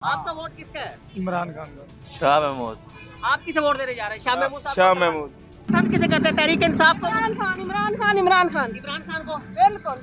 आपका वोट किसका है? इमरान खान का। शाह महमूद। आप किसे वोट देने जा रहे हैं? शाह महमूद साहब? शाह महमूद। पसंद किसे करते हैं? तहरीक इंसाफ को? इमरान खान इमरान खान इमरान खान इमरान खान को? बिल्कुल।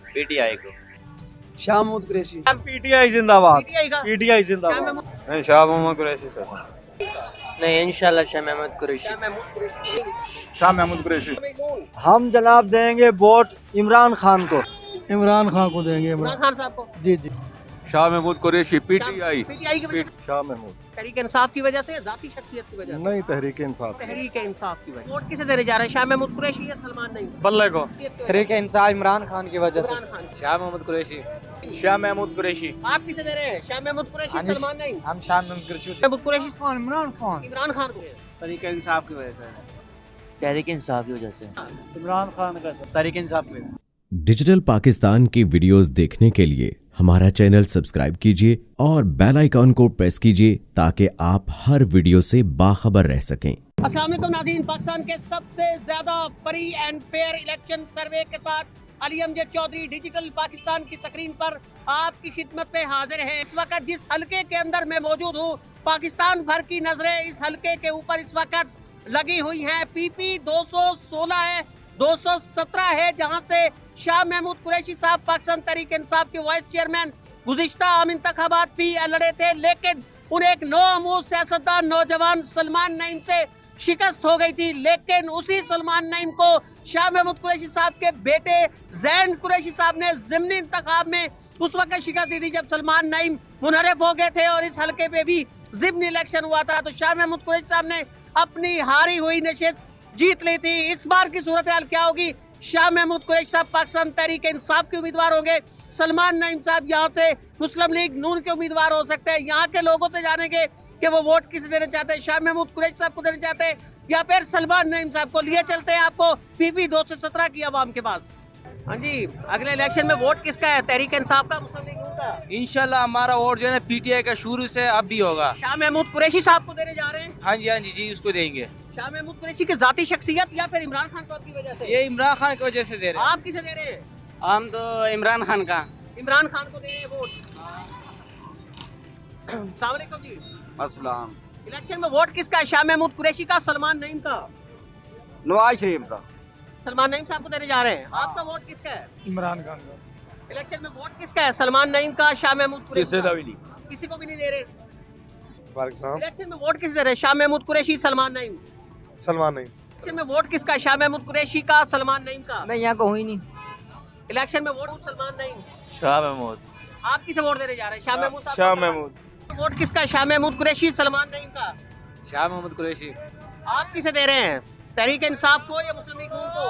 पीटीआई को। शाह महमूद कुरैशी। पीटीआई जिंदाबाद। पीटीआई का? पीटीआई शाह जिंदाबाद। महमूद? नहीं, शाह महमूद कुरैशी सर। नहीं, इंशाल्लाह शाह महमूद कुरैशी। शाह महमूद कुरैशी। शाह महमूद कुरैशी। हम जनाब देंगे वोट इमरान खान को। इमरान खान को देंगे। इमरान खान साहब को? जी जी। शाह महमूद कुरैशी। पीटीआई की वजह से? शाह महमूद। तहरीक इंसाफ की वजह से या जाती शख्सियत की वजह से? नहीं, तहरीक इंसाफ। तहरीक इंसाफ की वजह से। वोट किसे देने जा रहे हैं? शाह महमूद कुरैशी या सलमान नईम? बल्ले को। तहरीक इंसाफ इमरान खान की वजह से। इमरान खान। शाह महमूद कुरैशी। शाह महमूद कुरैशी। आप किसे दे रहे हैं? शाह महमूद कुरैशी, सलमान नईम? हम शाह महमूद कुरैशी। महमूद कुरैशी, इमरान खान। इमरान खान को? तहरीक इंसाफ की वजह से। तहरीक इंसाफ की वजह से। इमरान खान का। तहरीक इंसाफ की वजह से। डिजिटल पाकिस्तान की वीडियोस देखने के लिए हमारा चैनल सब्सक्राइब कीजिए और बेल आइकॉन को प्रेस कीजिए ताकि आप हर वीडियो से बाखबर रह सकें। अस्सलाम वालेकुम नाज़रीन, पाकिस्तान के सबसे ज्यादा फ्री एंड फेयर इलेक्शन सर्वे के साथ अली अमजद चौधरी डिजिटल पाकिस्तान की स्क्रीन पर आपकी खिदमत में हाजिर है। इस वक्त जिस हलके के अंदर मैं मौजूद हूँ, पाकिस्तान भर की नजरें इस हलके के ऊपर इस वक्त लगी हुई हैं। पीपी 216 है, 217 है, जहाँ से शाह महमूद कुरैशी साहब पाकिस्तान तहरीक इंसाफ के वाइस चेयरमैन गुज़िश्ता आम इंतखाबात भी लड़े थे, लेकिन उन्हें एक नौआमूद सियासतदान नौजवान सलमान नईम से शिकस्त हो गई थी। लेकिन उसी सलमान नईम को शाह महमूद कुरैशी साहब के बेटे जैन कुरैशी साहब ने ज़िमनी इंतखाब में उस वक्त शिकस्त दी थी जब सलमान नईम मुनहरफ हो गए थे और इस हल्के पे भी ज़िमनी इलेक्शन हुआ था। तो शाह महमूद कुरैशी साहब ने अपनी हारी हुई नशिस्त जीत ली थी। इस बार की सूरत हाल क्या होगी? शाह महमूद कुरैशी साहब पाकिस्तान तहरीक इंसाफ के उम्मीदवार होंगे, सलमान नईम साहब यहाँ से मुस्लिम लीग नून के उम्मीदवार हो सकते हैं। यहाँ के लोगों से जानेंगे कि वो वोट किसे देना चाहते हैं, शाह महमूद कुरैशी साहब को देना चाहते हैं या फिर सलमान नईम साहब को। लिए चलते हैं आपको पीपी 217 की आवाम के पास। हाँ जी, अगले इलेक्शन में वोट किसका है? तहरीक इंसाफ का, मुस्लिम लीग नून का? इंशाल्लाह हमारा वोट जो है ना पीटीआई का शुरू से अब भी होगा। शाह महमूद कुरैशी साहब को देने जा रहे हैं? हाँ जी जी, उसको देंगे। शाह महमूद कुरैशी की जाती शख्सियत या फिर इमरान खान साहब की वजह से? ये इमरान खान की वजह से दे रहे हैं। आप किसे दे रहे हैं? हम तो इमरान खान का। इमरान खान को दे रहे हैं वोट। अस्सलाम वालेकुम जी। अस्सलाम। इलेक्शन में वोट किसका है? शाह महमूद कुरैशी का, सलमान नईम का? नवाज शरीफ का। सलमान नईम साहब को देने जा रहे हैं। आपका वोट किसका है? इमरान खान का। इलेक्शन में वोट किसका है? सलमान नईम का, शाह महमूद कुरैशी किसी का? का भी नहीं। किसी को भी नहीं दे रहे। सलमान इलेक्शन में वोट किस दे रहे हैं? शाह महमूद कुरैशी, सलमान नईम? नहीं। इलेक्शन में वोट किसका है? शाह महमूद कुरैशी का, सलमान नईम का? नहीं, यहाँ को हुई नहीं। इलेक्शन में वोट सलमान नईम। शाह महमूद। आप किसे वोट देने जा रहे हैं? शाह महमूद साहब? शाह महमूद। वोट किसका है? शाह महमूद कुरैशी, सलमान नईम का? शाह महमूद कुरैशी। आप किसे दे रहे हैं? तहरीक इंसाफ को या मुस्लिम लीग नून को?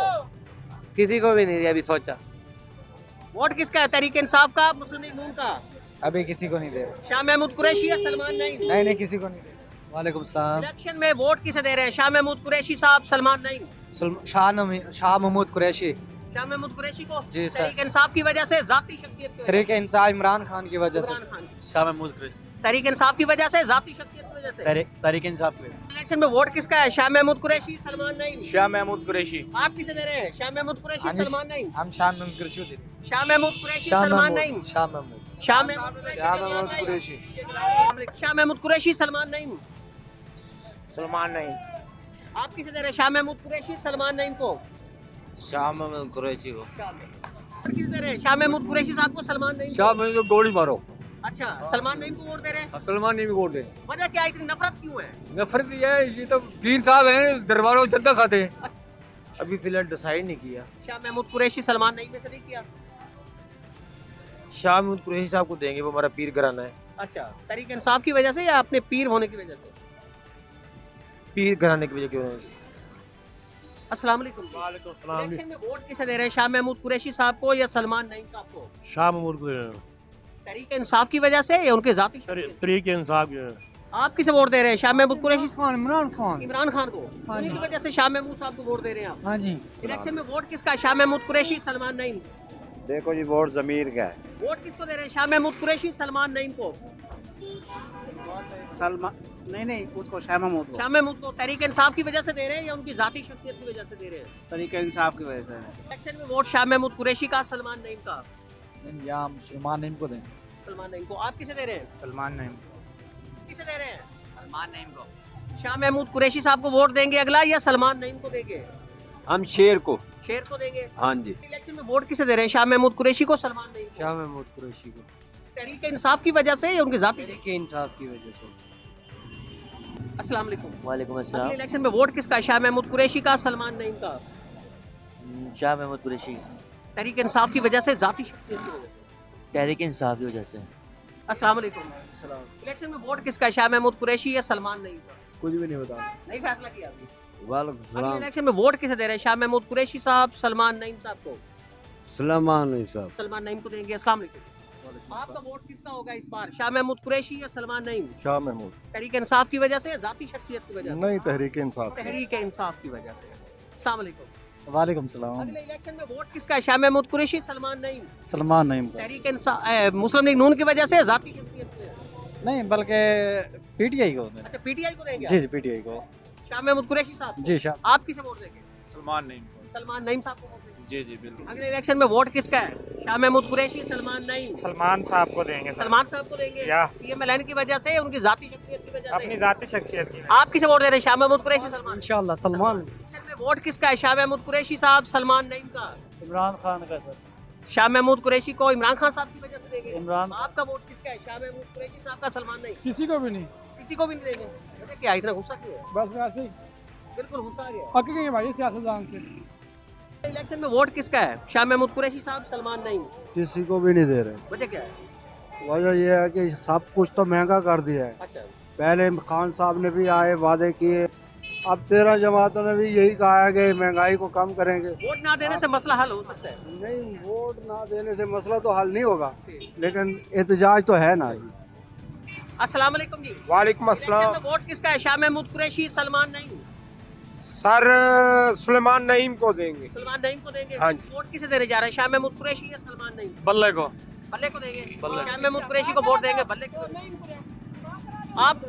किसी को भी नहीं दिया, अभी सोचा। वोट किसका है? तहरीक इंसाफ का, मुस्लिम लीग नून का? अभी किसी को नहीं दे रहे। शाह महमूद कुरैशी या सलमान नईम? नहीं, किसी को नहीं दे रहे। वालेकुम सलाम। इलेक्शन में वोट किसे दे रहे हैं? शाह महमूद कुरैशी साहब, सलमान नईम? शाह महमूद कुरैशी। शाह महमूद कुरैशी को? जी सर। तहरीक इंसाफ की वजह से, जाती शख्सियत की वजह तहरीक इंसाफ इमरान खान की वजह से। इमरान खान। शाह महमूद कुरैशी। तहरीक इंसाफ की वजह से, जाती शख्सियत की वजह से? तहरीक इंसाफ की। इलेक्शन में वोट किसका है? शाह महमूद कुरैशी, सलमान नईम? शाह महमूद कुरैशी। आप किसे दे रहे हैं? शाह महमूद कुरैशी, सलमान नईम? हम शाह महमूद कुरैशी को दे रहे हैं। शाह महमूद कुरैशी, सलमान नईम? शाह महमूद। शाह महमूद कुरैशी, सलमान नईम? कुरैशी। शाह महमूद कुरैशी, सलमान नईम? सलमान नहीं। आप किसे दे रहे हैं? शाह महमूद कुरैशी, सलमान नईम को? शाह महमूद कुरैशी को। और किसे दे रहे हैं? शाह महमूद कुरैशी साहब को, सलमान नईम को? शाह महमूद गोली मारो। अच्छा, सलमान नईम को वोट दे रहे हैं। सलमान नहीं भी वोट दे। वजह क्या है? इतनी नफरत क्यों है? नफरत ये है, ये तो पीर साहब हैं, दरबारों चंदा खाते हैं। अभी फिलहाल डिसाइड नहीं किया। शाह महमूद कुरैशी, सलमान नईम में से नहीं किया? शाह महमूद कुरैशी साहब को देंगे, वो हमारा पीर घराना है। अच्छा, तहरीक इंसाफ की वजह से या अपने पीर होने की वजह से? पीर घराने की वजह क्यों? अस्सलाम वालेकुम। इलेक्शन में वोट किसे दे रहे हैं? शाह महमूद कुरैशी साहब को या सलमान नईम साहब को? शाह महमूद को। तहरीक इंसाफ की वजह से या उनके जाती शख्सियत? तहरीक इंसाफ। आप किसे वोट दे रहे हैं? शाह महमूद कुरैशी, इमरान खान। इमरान खान को? उन्हीं की वजह से शाह महमूद साहब को वोट दे रहे हैं आप? हाँ जी। इलेक्शन में वोट किसका है? शाह महमूद कुरैशी, सलमान नईम? देखो जी, वोट जमीर का है। वोट किसको दे रहे हैं? शाह महमूद कुरैशी, सलमान नईम को? सलमान नहीं, उसको शाह महमूद को। शाह महमूद को तहरीक इंसाफ की वजह से दे रहे हैं या उनकी जाती शख्सियत की वजह से दे रहे हैं? तहरीक इंसाफ की वजह से। इलेक्शन में वोट शाह महमूद कुरैशी का, सलमान नईम का? या सलमान नईम को देंगे। सलमान नईम को। आप किसे दे रहे हैं? सलमान नहीं। किसे दे रहे हैं? सलमान नईम को। शाह महमूद कुरैशी साहब को वोट देंगे अगला या सलमान नईम को देंगे? हम शेर को। शेर को देंगे। हाँ जी। इलेक्शन में वोट किसे दे रहे हैं? शाह महमूद कुरैशी को, सलमान नईम को? शाह महमूद कुरैशी को। तहरीक इंसाफ की वजह से या उनकी जाती? के इंसाफ की वजह से। अस्सलाम वालेकुम। वालेकुम अगले अस्सलाम। इलेक्शन में वोट किसका है? शाह महमूद कुरैशी का, सलमान नईम का? शाह महमूद कुरैशी। तहरीक इंसाफ की वजह से, जाती शख्सियत की वजह से? तहरीक इंसाफ की वजह से। अस्सलाम वालेकुम। इलेक्शन में वोट किसका है? शाह महमूद कुरैशी या सलमान नईम का? कुछ भी नहीं बता। नहीं फैसला किया अभी। वालेकुम अगले इलेक्शन में वोट किसे दे रहे हैं? शाह महमूद कुरैशी साहब, सलमान नईम साहब को? सलमान नहीं साहब। सलमान नईम को देंगे। अस्सलाम वालेकुम। आपका वोट किसका होगा इस बार? शाह महमूद कुरैशी या सलमान नईम? शाह महमूद। तहरीक इंसाफ की वजह से या जाती शख्सियत की वजह से? नहीं, तहरीक इंसाफ। तहरीक इंसाफ की वजह से। अस्सलाम वालेकुम। वालेकुम सलाम। अगले इलेक्शन में वोट किसका है? शाह महमूद कुरैशी, सलमान नईम? सलमान नईम का। तहरीक इंसाफ, मुस्लिम लीग नून की वजह से, जाती शख्सियत की वजह से? नहीं बल्कि पीटीआई को। अच्छा, पीटीआई को देंगे? जी पीटीआई को। शाह महमूद कुरैशी साहब को? जी शाह। आप किसे वोट देंगे? सलमान नईम को। सलमान नईम साहब को वोट देंगे? जी जी बिल्कुल। अगले इलेक्शन में वोट किसका है? शाह महमूद कुरैशी, सलमान नईम? सलमान साहब को देंगे। सलमान साहब को देंगे। या। पीएमएलएन की वजह से, उनकी जाती शख्सियत की वजह अपनी से? जाती शख्सियत की। आप किसे वोट दे रहे हैं? शाह महमूद कुरैशी, सलमान? इंशाल्लाह सलमान। इलेक्शन में वोट किसका है? शाह महमूद कुरैशी साहब, सलमान नईम का? इमरान खान का सर। शाह महमूद कुरैशी को इमरान खान साहब की वजह से देंगे। इमरान। आपका वोट किसका है? शाह महमूद कुरैशी साहब का, सलमान नईम? किसी को भी नहीं, किसी को भी नहीं देंगे। वजह क्या, इतना गुस्सा क्यों है? बस वैसे ही बिल्कुल गुस्सा आ गया। पक गए भाई सियासतदान से। इलेक्शन में वोट किसका है? शाह महमूद कुरैशी साहब, सलमान नईम? किसी को भी नहीं दे रहे। वजह क्या है? वजह यह है कि सब कुछ तो महंगा कर दिया है। अच्छा, पहले खान साहब ने भी आए वादे किए, अब 13 जमातों ने भी यही कहा है कि महंगाई को कम करेंगे। वोट ना देने से मसला हल हो सकता है? नहीं, वोट ना देने से मसला तो हल नहीं होगा, लेकिन एहतजाज तो है ना। अस्सलाम वालेकुम जी। वालेकुम इलेक्शन में वोट किसका है? शाह महमूद कुरैशी, सलमान नईम? सर सुलेमान नईम को देंगे। सलमान नईम को देंगे। हाँ जी। वोट किसे देने जा रहे हैं? शाह महमूद कुरैशी या सलमान नईम? बल्ले को। बल्ले को देंगे। शाह महमूद कुरैशी को वोट देंगे, बल्ले को देंगे। आप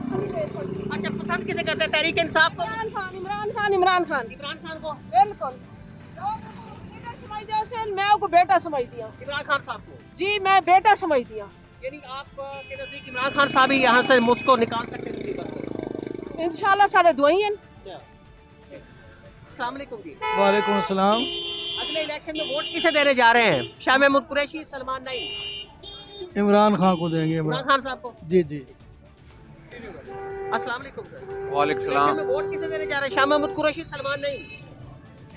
अच्छा, पसंद किसे करते हैं? तहरीक इंसाफ को? इमरान खान, इमरान खान, इमरान खान। इमरान खान को? बिल्कुल। लीडर समझ दिया से, मैं उसको बेटा समझ दिया। इमरान खान साहब को? जी मैं बेटा समझ दिया। यानी आप के नजदीक इमरान खान साहब ही यहाँ से मुझको निकाल सकते हैं मुसीबत से? इंशाल्लाह सारे दुआई हैं। अस्सलाम वालेकुम जी। वालेकुम अस्सलाम। अगले इलेक्शन में वोट किसे देने जा रहे हैं? शाह महमूद कुरैशी, सलमान नईम? इमरान खान को देंगे। इमरान खान साहब को? जी जी। अस्सलाम वालेकुम सर। वालेकुम इलेक्शन सलाम। में वोट किसे देने जा रहे हैं? शाह महमूद कुरैशी, सलमान नईम?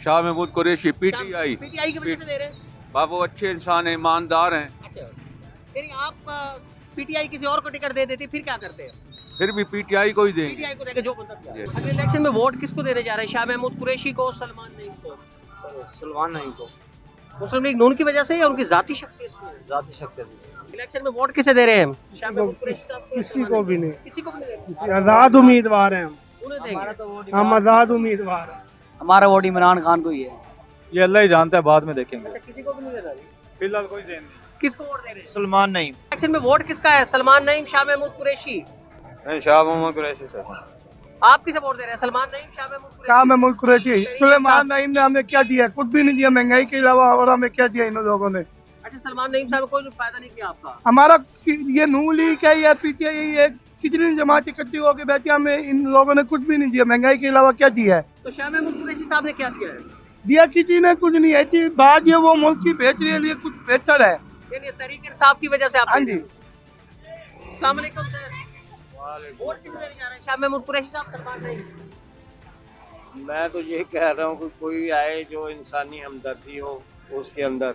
शाह महमूद कुरैशी, पीटीआई। पीटीआई की वजह से दे रहे हैं? बाबू अच्छे इंसान है, ईमानदार हैं। अच्छा, यानी आप पीटीआई किसी और को टिकट दे देती, फिर क्या करते हैं? फिर भी पीटीआई को ही देंगे। पीटीआई को देके जो बंदा दिया। अगले इलेक्शन में वोट किसको देने जा रहे हैं? शाह महमूद कुरैशी को, सलमान नईम को? सलमान नईम को। मुस्लिम लीग नून की वजह से या उनकी जाती शख्सियत की वजह से? जाती शख्सियत। इलेक्शन में वोट किसे दे रहे हैं? शाह महमूद कुरैशी साहब को? किसी को भी नहीं, किसी को भी नहीं देंगे। आजाद उम्मीदवार हैं हम। उन्हें देंगे। हम आजाद उम्मीदवार हैं। हमारा वोट इमरान खान को ही है। ये अल्लाह ही जानता है, बाद में देखेंगे। अच्छा, किसी को भी नहीं देना? फिलहाल कोई देन नहीं। किसको वोट दे रहे हैं? सलमान नईम। इलेक्शन में वोट किसका है? सलमान नईम, शाह महमूद कुरैशी? शाह महमूद कुरैशी सर। आप किसे वोट दे रहे हैं? सलमान नईम, शाह महमूद कुरैशी? शाह महमूद कुरैशी। सुलेमान नईम ने हमें क्या दिया? कुछ भी नहीं दिया, महंगाई के अलावा। और हमें क्या दिया इन लोगों ने? अच्छा, सलमान नईम साहब कोई फायदा नहीं किया आपका? हमारा ये नून लीग क्या है, पीटीआई है, कितनी जमात इकट्ठी होकर बैठी, हमें इन लोगों ने कुछ भी नहीं दिया। महंगाई के अलावा क्या दिया है? तो शाह महमूद कुरैशी साहब ने क्या दिया है? दिया किसी ने कुछ नहीं। ऐसी बात ये वो मुल्क की बेहतरी के लिए कुछ बेहतर है। यानी तहरीक इंसाफ की वजह से आप? हाँ जी। अस्सलाम वालेकुम सर। वोट किसे देने जा रहे हैं? शाह महमूद कुरैशी साहब, सलमान नईम? मैं तो ये कह रहा हूँ कि कोई आए जो इंसानी हमदर्दी हो उसके अंदर,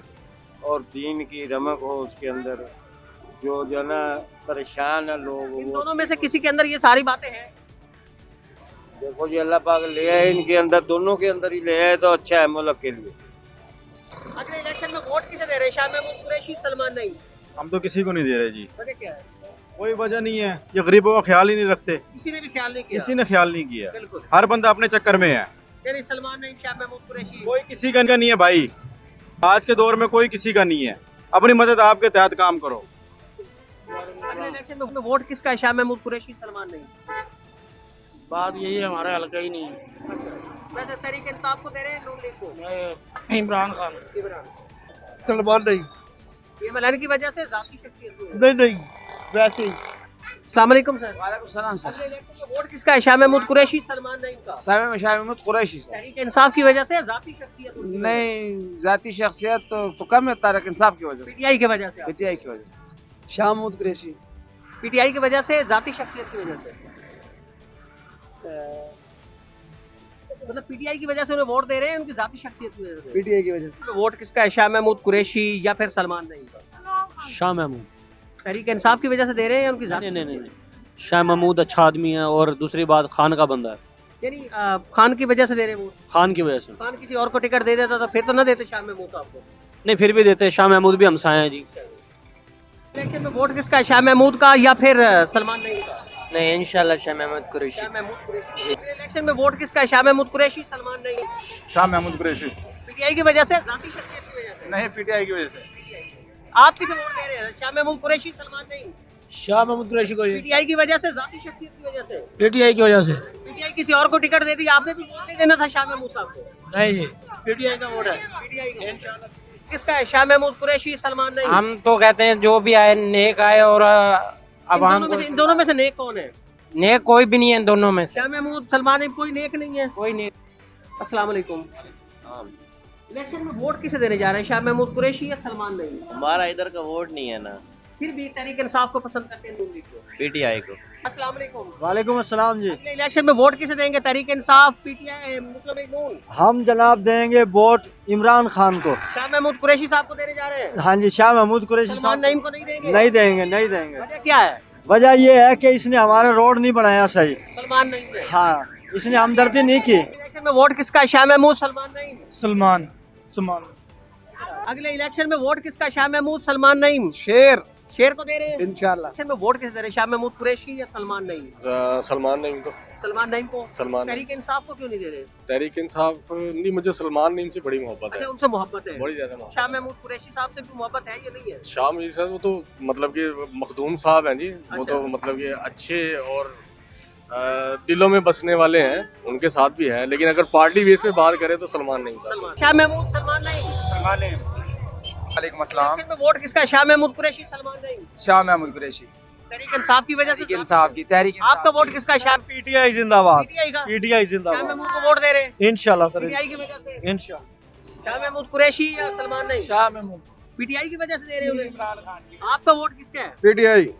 और दीन की रमक हो उसके अंदर, जो ना परेशान है लोग। इन दोनों में से किसी के अंदर ये सारी बातें हैं? देखो जी, अल्लाह पाक ले आए इनके अंदर, दोनों के अंदर ही ले आए तो अच्छा है मुल्क के लिए। अगले इलेक्शन में वोट किसे दे रहे हैं? शाह महमूद कुरैशी, सलमान नईम? हम तो किसी को नहीं दे रहे जी। वजह क्या है? कोई वजह नहीं है, ये गरीबों का ख्याल ही नहीं रखते। किसी ने भी ख्याल नहीं किया? किसी ने ख्याल नहीं किया। बिल्कुल। हर बंदा अपने चक्कर में है। यानी सलमान नईम, शाह महमूद कुरैशी? कोई किसी का नहीं है भाई, आज के दौर में कोई किसी का नहीं है। अपनी मदद आपके तहत काम करो। अगले इलेक्शन में वोट किसका है? शाह महमूद कुरैशी, सलमान नईम? बात यही है, हमारा हल्का ही नहीं है। वैसे तहरीक इंसाफ को दे रहे हैं, नून लीग को? इमरान खान। सलमान नहीं, पीएमएलएन की वजह से, जाती शख्सियत की वजह से? नहीं नहीं, वैसे ही। अस्सलाम वालेकुम सर। वालेकुम सलाम सर। अगले इलेक्शन में वोट किसका है? शाह महमूद कुरैशी, सलमान नईम का? शाह महमूद कुरैशी सर। तहरीक इंसाफ की वजह से या जाती शख्सियत उनकी वजह से? नहीं, जाती शख्सियत तो कम है तहरीक इंसाफ की वजह से, पीटीआई की वजह से? पीटीआई की वजह से। शाह महमूद कुरैशी। पीटीआई की वजह से, जाती शख्सियत की वजह से? मतलब पीटीआई की वजह से उन्हें वोट दे रहे हैं, उनकी जाती शख्सियत की वजह से? पीटीआई की वजह से। वोट किसका है? शाह महमूद कुरैशी या फिर सलमान नईम का? शाह महमूद। तहरीक इंसाफ की वजह से दे रहे हैं या उनकी जाती? नहीं, शाह महमूद अच्छा आदमी है और दूसरी बात खान का बंदा है, यानी खान की वजह से दे रहे हैं वोट? खान की वजह से। खान किसी और को टिकट दे देता तो फिर तो ना देते शाह महमूद साहब को? नहीं, फिर भी देते। शाह महमूद भी हमसाए हैं जी। इलेक्शन में वोट किसका है? शाह महमूद का या फिर सलमान नईम का? नहीं, इंशाल्लाह शाह महमूद कुरैशी। शाह महमूद कुरैशी। इलेक्शन में वोट किसका है? शाह महमूद कुरैशी, सलमान नईम? शाह महमूद कुरैशी। पीटीआई की वजह से, जाती शख्सियत की वजह से? नहीं, पीटीआई की वजह से। आप किसे वोट दे रहे हैं? शाह महमूद कुरैशी, सलमान नईम? शाह महमूद कुरैशी को। पीटीआई की वजह से, जाती शख्सियत की वजह से? पीटीआई की वजह से। पीटीआई किसी और को टिकट दे दी, आपने भी वोट नहीं देना था शाह महमूद साहब को? नहीं, पीटीआई का वोट है। पीटीआई का इंशाल्लाह। किसका है? शाह महमूद कुरैशी, सलमान नईम? हम तो कहते हैं जो भी आए नेक आए, और अब इन दोनों में से नेक कौन है? नेक कोई भी नहीं है इन दोनों में। शाह महमूद, सलमान नईम, कोई नेक नहीं है? कोई नहीं। अस्सलाम वालेकुम। इलेक्शन में वोट किसे देने जा रहे हैं? शाह महमूद कुरैशी या सलमान नईम? हमारा इधर का वोट नहीं है ना, फिर भी तहरीक इंसाफ को पसंद करते हैं, नून लीग को? पीटीआई को। अस्सलाम वालेकुम। वालेकुम अस्सलाम जी। अगले इलेक्शन में वोट किसे देंगे? तहरीक इंसाफ, पीटीआई, मुस्लिम लीग, नून? हम जनाब देंगे वोट इमरान खान को। शाह महमूद कुरैशी साहब को देने जा रहे हैं? हाँ जी, शाह महमूद कुरैशी सलमान साहब नईम को नहीं देंगे? नहीं देंगे, नहीं देंगे। वजह क्या है? वजह ये है कि इसने हमारा रोड नहीं बनाया सही। सलमान नईम ने? हाँ, इसने हमदर्दी नहीं की। इलेक्शन में वोट किसका है? शाह महमूद, सलमान नईम? सलमान। अगले इलेक्शन में वोट किसका? शाह महमूद, सलमान नईम? शेर। शेर को दे रहे हैं? इंशाल्लाह। इलेक्शन में वोट किसे दे रहे हैं? शाह महमूद कुरैशी या सलमान नईम? सलमान नईम को। सलमान नईम को? सलमान तहरीक इंसाफ को क्यों नहीं दे रहे? तहरीक इंसाफ नहीं, मुझे सलमान नईम से बड़ी मोहब्बत अच्छा, उनसे मोहब्बत है? बड़ी ज्यादा मोहब्बत। शाह महमूद कुरैशी साहब से भी मोहब्बत है या नहीं है? शाह जी सर वो तो मतलब कि मखदूम साहब हैं जी, वो अच्छा। तो मतलब कि अच्छे और दिलों में बसने वाले हैं, उनके साथ भी है, लेकिन अगर पार्टी बेस पे बात करें तो सलमान नईम साहब। सलमान। शाह महमूद, सलमान नईम? सलमान नईम। वालेकुम अस्सलाम। इलेक्शन में वोट किसका है? शाह महमूद कुरैशी, सलमान नईम? शाह महमूद कुरैशी। तहरीक इंसाफ की वजह से? इंसाफ की तहरीक। आपका वोट किसका है? शाह पीटीआई जिंदाबाद। पीटीआई का? पीटीआई शाह जिंदाबाद। महमूद को वोट दे रहे हैं? इंशाल्लाह सर, पीटीआई की वजह से? इंशाल्लाह। शाह महमूद कुरैशी या सलमान नईम? शाह महमूद। पीटीआई की वजह से दे रहे हैं उन्हें? आपका वोट किसका है? पीटीआई।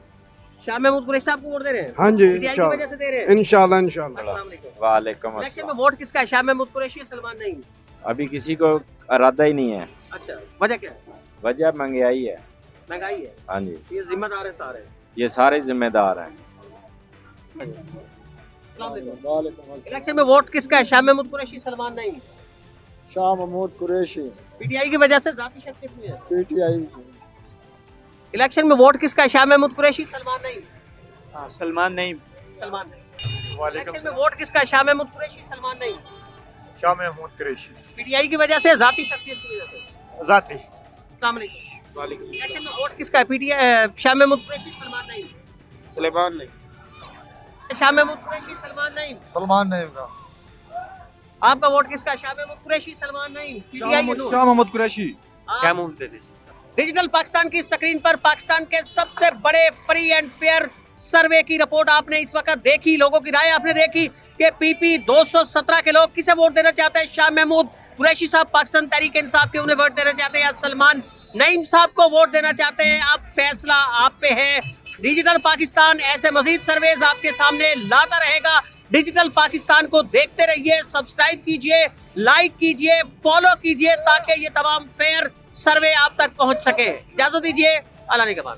शाह महमूद कुरैशी साहब को वोट दे रहे हैं? हाँ जी, पीटीआई की वजह से दे रहे हैं? इंशाल्लाह इंशाल्लाह। अस्सलाम वालेकुम। वालेकुम इलेक्शन में वोट किसका है? शाह महमूद कुरैशी या सलमान नईम? अभी किसी को इरादा ही नहीं है। अच्छा, वजह क्या है? वजह महंगाई है। महंगाई है? हाँ जी, ये जिम्मेदार है सारे? ये सारे जिम्मेदार हैं। अस्सलाम वालेकुम। इलेक्शन में वोट किसका है? शाह महमूद कुरैशी, सलमान नईम? शाह महमूद कुरैशी। पीटीआई की वजह से, जाती शख्सियत में है? पीटीआई। इलेक्शन में वोट किसका है? शाह महमूद कुरैशी, सलमान नईम? सलमान नईम। सलमान नईम। इलेक्शन में वोट किसका है? शाह महमूद कुरैशी, सलमान नईम? शाह महमूद कुरैशी। पीटीआई की वजह से, जाती शख्सियत की वजह से? जाती। अस्सलाम वालेकुम। इलेक्शन में वोट किसका है? पीटीआई, शाह महमूद कुरैशी, सलमान नईम? सलमान नईम। शाह महमूद कुरैशी, सलमान नईम? सलमान नईम का। आपका वोट किसका है? शाह महमूद कुरैशी, सलमान नईम? पीटीआई? शाह महमूद कुरैशी। शाह महमूद। डिजिटल पाकिस्तान की स्क्रीन पर पाकिस्तान के सबसे बड़े फ्री एंड फेयर सर्वे की रिपोर्ट आपने इस वक्त देखी, लोगों की राय आपने देखी कि पीपी 217 के लोग किसे वोट देना चाहते हैं? शाह महमूद कुरैशी साहब पाकिस्तान तहरीक इंसाफ के उन्हें वोट देना चाहते हैं या सलमान नईम साहब को वोट देना चाहते हैं? अब फैसला आप पे है। डिजिटल पाकिस्तान ऐसे मजीद सर्वेज आपके सामने लाता रहेगा। डिजिटल पाकिस्तान को देखते रहिए, सब्सक्राइब कीजिए, लाइक कीजिए, फॉलो कीजिए ताकि ये तमाम फेयर सर्वे आप तक पहुंच सके। इजाजत दीजिए, अल्लाह ने के बाद।